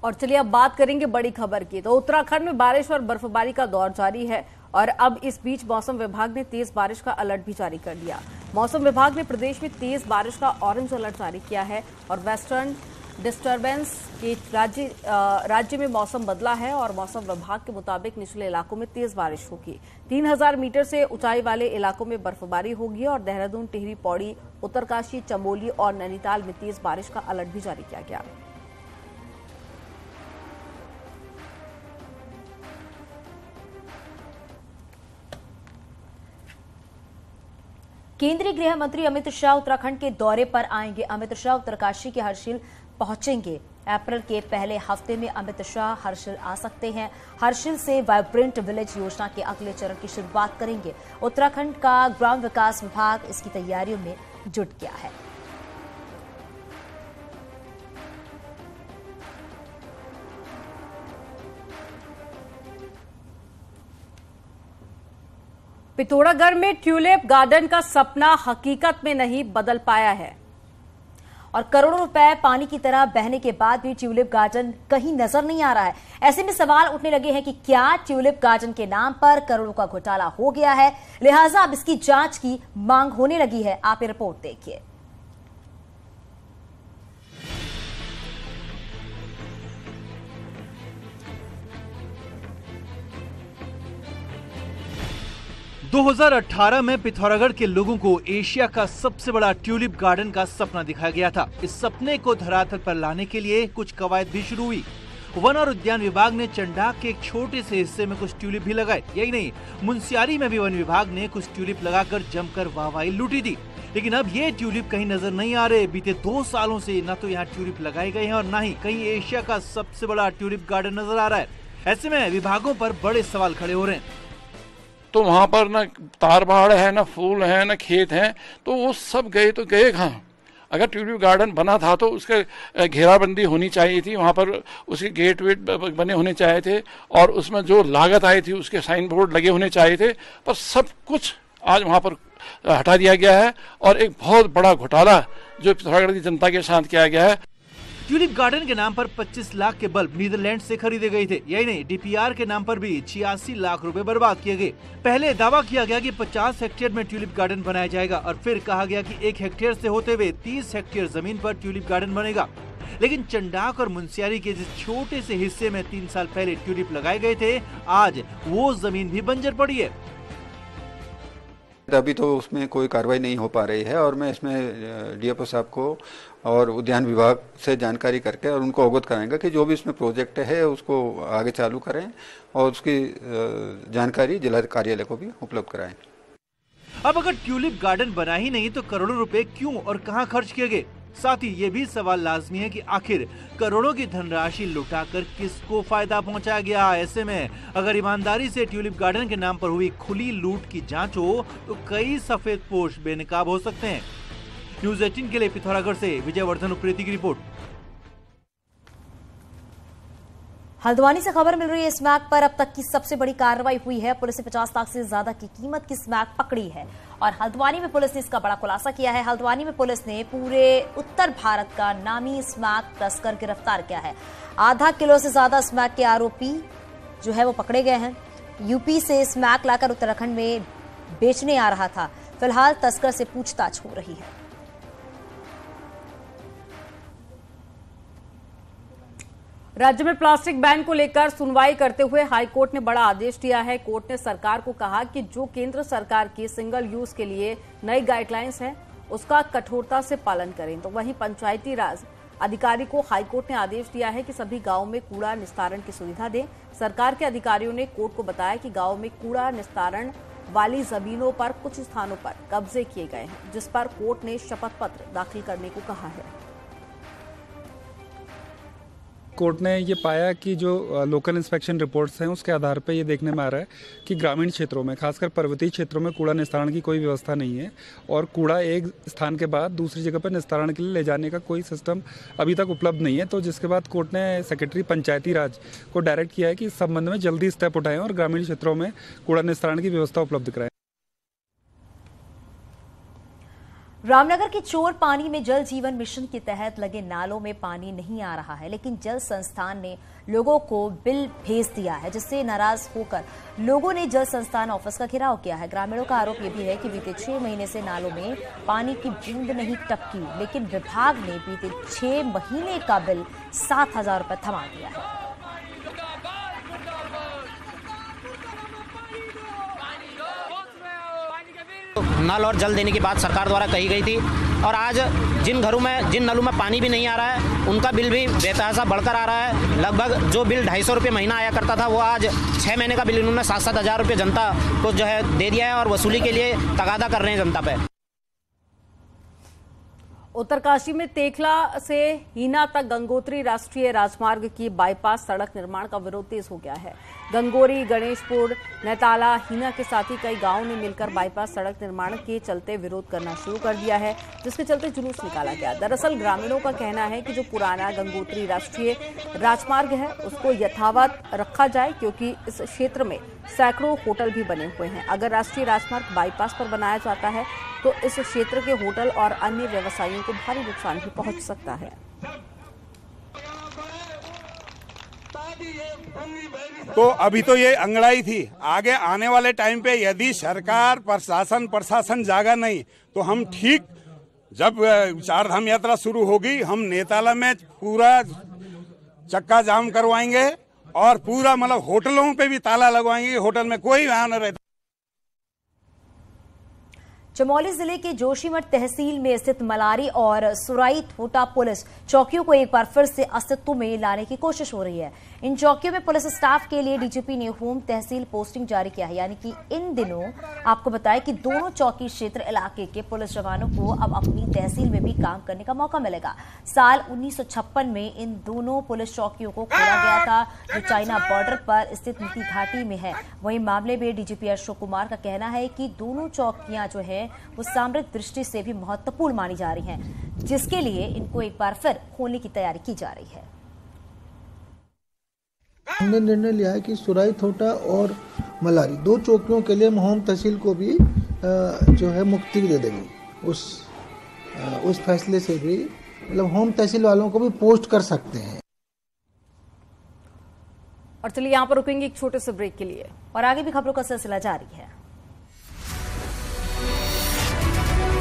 और चलिए अब बात करेंगे बड़ी खबर की। तो उत्तराखंड में बारिश और बर्फबारी का दौर जारी है और अब इस बीच मौसम विभाग ने तेज बारिश का अलर्ट भी जारी कर दिया। मौसम विभाग ने प्रदेश में तेज बारिश का ऑरेंज अलर्ट जारी किया है और वेस्टर्न डिस्टर्बेंस के राज्य में मौसम बदला है और मौसम विभाग के मुताबिक निचले इलाकों में तेज बारिश होगी। 3000 मीटर से ऊंचाई वाले इलाकों में बर्फबारी होगी और देहरादून, टिहरी, पौड़ी, उत्तरकाशी, चमोली और नैनीताल में तेज बारिश का अलर्ट भी जारी किया गया। केंद्रीय गृह मंत्री अमित शाह उत्तराखंड के दौरे पर आएंगे। अमित शाह उत्तरकाशी के हर्षिल पहुंचेंगे। अप्रैल के पहले हफ्ते में अमित शाह हर्षिल आ सकते हैं। हर्षिल से वाइब्रेंट विलेज योजना के अगले चरण की शुरुआत करेंगे। उत्तराखंड का ग्राम विकास विभाग इसकी तैयारियों में जुट गया है। पिथौरागढ़ में ट्यूलिप गार्डन का सपना हकीकत में नहीं बदल पाया है और करोड़ों रुपए पानी की तरह बहने के बाद भी ट्यूलिप गार्डन कहीं नजर नहीं आ रहा है। ऐसे में सवाल उठने लगे हैं कि क्या ट्यूलिप गार्डन के नाम पर करोड़ों का घोटाला हो गया है, लिहाजा अब इसकी जांच की मांग होने लगी है। आप ये रिपोर्ट देखिए। दो 2018 में पिथौरागढ़ के लोगों को एशिया का सबसे बड़ा ट्यूलिप गार्डन का सपना दिखाया गया था। इस सपने को धरातल पर लाने के लिए कुछ कवायद भी शुरू हुई। वन और उद्यान विभाग ने चंडाक के एक छोटे से हिस्से में कुछ ट्यूलिप भी लगाए। यही नहीं, मुनस्यारी में भी वन विभाग ने कुछ ट्यूलिप लगाकर जमकर वाहवाही लूटी थी। लेकिन अब ये ट्यूलिप कहीं नजर नहीं आ रहे। बीते 2 सालों से न तो यहाँ ट्यूलिप लगाए गए हैं और न ही कहीं एशिया का सबसे बड़ा ट्यूलिप गार्डन नजर आ रहा है। ऐसे में विभागों पर बड़े सवाल खड़े हो रहे हैं। तो वहाँ पर ना तार पहाड़ है, ना फूल है, ना खेत है, तो वो सब गए तो गए कहाँ। अगर ट्यूलिप गार्डन बना था तो उसके घेराबंदी होनी चाहिए थी, वहाँ पर उसके गेट वेट बने होने चाहिए थे और उसमें जो लागत आई थी उसके साइन बोर्ड लगे होने चाहिए थे। पर सब कुछ आज वहाँ पर हटा दिया गया है और एक बहुत बड़ा घोटाला जो पिथौरागढ़ की जनता के साथ किया गया है। ट्यूलिप गार्डन के नाम पर 25 लाख के बल्ब नीदरलैंड से खरीदे गए थे। यही नहीं, डीपीआर के नाम पर भी 86 लाख रुपए बर्बाद किए गए। पहले दावा किया गया कि 50 हेक्टेयर में ट्यूलिप गार्डन बनाया जाएगा और फिर कहा गया कि 1 हेक्टेयर से होते हुए 30 हेक्टेयर जमीन पर ट्यूलिप गार्डन बनेगा। लेकिन चंडाक और मुनस्यारी के जिस छोटे से हिस्से में 3 साल पहले ट्यूलिप लगाए गए थे, आज वो जमीन भी बंजर पड़ी है। अभी तो उसमें कोई कार्रवाई नहीं हो पा रही है और मैं इसमें डीएफओ साहब को और उद्यान विभाग से जानकारी करके और उनको अवगत कराएंगे कि जो भी इसमें प्रोजेक्ट है उसको आगे चालू करें और उसकी जानकारी जिला कार्यालय को भी उपलब्ध कराएं। अब अगर ट्यूलिप गार्डन बना ही नहीं तो करोड़ों रुपए क्यों और कहां खर्च किए गए? साथ ही ये भी सवाल लाजमी है कि आखिर करोड़ों की धनराशि लुटाकर किसको फायदा पहुंचाया गया। ऐसे में अगर ईमानदारी से ट्यूलिप गार्डन के नाम पर हुई खुली लूट की जांच हो तो कई सफेद पोश बेनकाब हो सकते हैं। न्यूज़ 18 के लिए पिथौरागढ़ से विजयवर्धन उप्रेती की रिपोर्ट। हल्द्वानी से खबर मिल रही है। स्मैक पर अब तक की सबसे बड़ी कार्रवाई हुई है। पुलिस ने 50 लाख से ज्यादा की कीमत की स्मैक पकड़ी है और हल्द्वानी में पुलिस ने इसका बड़ा खुलासा किया है। हल्द्वानी में पुलिस ने पूरे उत्तर भारत का नामी स्मैक तस्कर गिरफ्तार किया है। आधा किलो से ज्यादा स्मैक के आरोपी जो है वो पकड़े गए हैं। यूपी से स्मैक लाकर उत्तराखंड में बेचने आ रहा था। फिलहाल तस्कर से पूछताछ हो रही है। राज्य में प्लास्टिक बैन को लेकर सुनवाई करते हुए हाईकोर्ट ने बड़ा आदेश दिया है। कोर्ट ने सरकार को कहा कि जो केंद्र सरकार की सिंगल यूज के लिए नई गाइडलाइंस है उसका कठोरता से पालन करें। तो वहीं पंचायती राज अधिकारी को हाईकोर्ट ने आदेश दिया है कि सभी गांवों में कूड़ा निस्तारण की सुविधा दें। सरकार के अधिकारियों ने कोर्ट को बताया कि गांव में कूड़ा निस्तारण वाली जमीनों पर कुछ स्थानों पर कब्जे किए गए हैं, जिस पर कोर्ट ने शपथ पत्र दाखिल करने को कहा है। कोर्ट ने ये पाया कि जो लोकल इंस्पेक्शन रिपोर्ट्स हैं उसके आधार पर ये देखने में आ रहा है कि ग्रामीण क्षेत्रों में, खासकर पर्वतीय क्षेत्रों में कूड़ा निस्तारण की कोई व्यवस्था नहीं है और कूड़ा एक स्थान के बाद दूसरी जगह पर निस्तारण के लिए ले जाने का कोई सिस्टम अभी तक उपलब्ध नहीं है। तो जिसके बाद कोर्ट ने सेक्रेटरी पंचायती राज को डायरेक्ट किया है कि इस संबंध में जल्दी स्टेप उठाएं और ग्रामीण क्षेत्रों में कूड़ा निस्तारण की व्यवस्था उपलब्ध कराएं। रामनगर के चोर पानी में जल जीवन मिशन के तहत लगे नालों में पानी नहीं आ रहा है, लेकिन जल संस्थान ने लोगों को बिल भेज दिया है, जिससे नाराज होकर लोगों ने जल संस्थान ऑफिस का घेराव किया है। ग्रामीणों का आरोप यह भी है कि बीते 6 महीने से नालों में पानी की बूंद नहीं टपकी, लेकिन विभाग ने बीते 6 महीने का बिल 7,000 रुपए थमा दिया है। नल और जल देने की बात सरकार द्वारा कही गई थी और आज जिन नलों में पानी भी नहीं आ रहा है उनका बिल भी बेतहासा बढ़कर आ रहा है। लगभग जो बिल 250 रुपये महीना आया करता था वो आज 6 महीने का बिल इन्होंने 7-7 हज़ार रुपये जनता को जो है दे दिया है और वसूली के लिए तगादा कर रहे हैं जनता पे। उत्तरकाशी में तेखला से हीना तक गंगोत्री राष्ट्रीय राजमार्ग की बाईपास सड़क निर्माण का विरोध तेज हो गया है। गंगोरी, गणेशपुर, नैताला, हीना के साथ ही कई गांवों ने मिलकर बाईपास सड़क निर्माण के चलते विरोध करना शुरू कर दिया है, जिसके चलते जुलूस निकाला गया। दरअसल ग्रामीणों का कहना है कि जो पुराना गंगोत्री राष्ट्रीय राजमार्ग है उसको यथावत रखा जाए, क्योंकि इस क्षेत्र में सैकड़ों होटल भी बने हुए हैं। अगर राष्ट्रीय राजमार्ग बाईपास पर बनाया जाता है तो इस क्षेत्र के होटल और अन्य व्यवसायियों को भारी नुकसान भी पहुंच सकता है। तो अभी तो ये अंगड़ाई थी, आगे आने वाले टाइम पे यदि सरकार प्रशासन जागा नहीं तो हम ठीक जब चारधाम यात्रा शुरू होगी हम नेताला में पूरा चक्का जाम करवाएंगे और पूरा मतलब होटलों पे भी ताला लगवाएंगे, होटल में कोई वहां न रहता। चमोली जिले के जोशीमठ तहसील में स्थित मलारी और सुराई थोटा पुलिस चौकियों को एक बार फिर से अस्तित्व में लाने की कोशिश हो रही है। इन चौकियों में पुलिस स्टाफ के लिए डीजीपी ने होम तहसील पोस्टिंग जारी किया है, यानी कि इन दिनों आपको बताएं कि दोनों चौकी क्षेत्र इलाके के पुलिस जवानों को अब अपनी तहसील में भी काम करने का मौका मिलेगा। साल 1956 में इन दोनों पुलिस चौकियों को खोला गया था, जो चाइना बॉर्डर पर स्थित नीति घाटी में है। वहीं मामले में डीजीपी अशोक कुमार का कहना है कि दोनों चौकियां जो है वो सामरिक दृष्टि से भी महत्वपूर्ण मानी जा रही हैं, जिसके लिए इनको एक बार फिर खोलने की तैयारी की जा रही है। हमने निर्णय लिया है कि सुराई थोटा और मलारी 2 चौकियों के लिए होम तहसील को भी जो है मुक्ति दे देंगे। उस फैसले से भी मतलब होम तहसील वालों को भी पोस्ट कर सकते हैं। और चलिए यहाँ पर रुकेंगे एक छोटे से ब्रेक के लिए, और आगे भी खबरों का सिलसिला जारी है।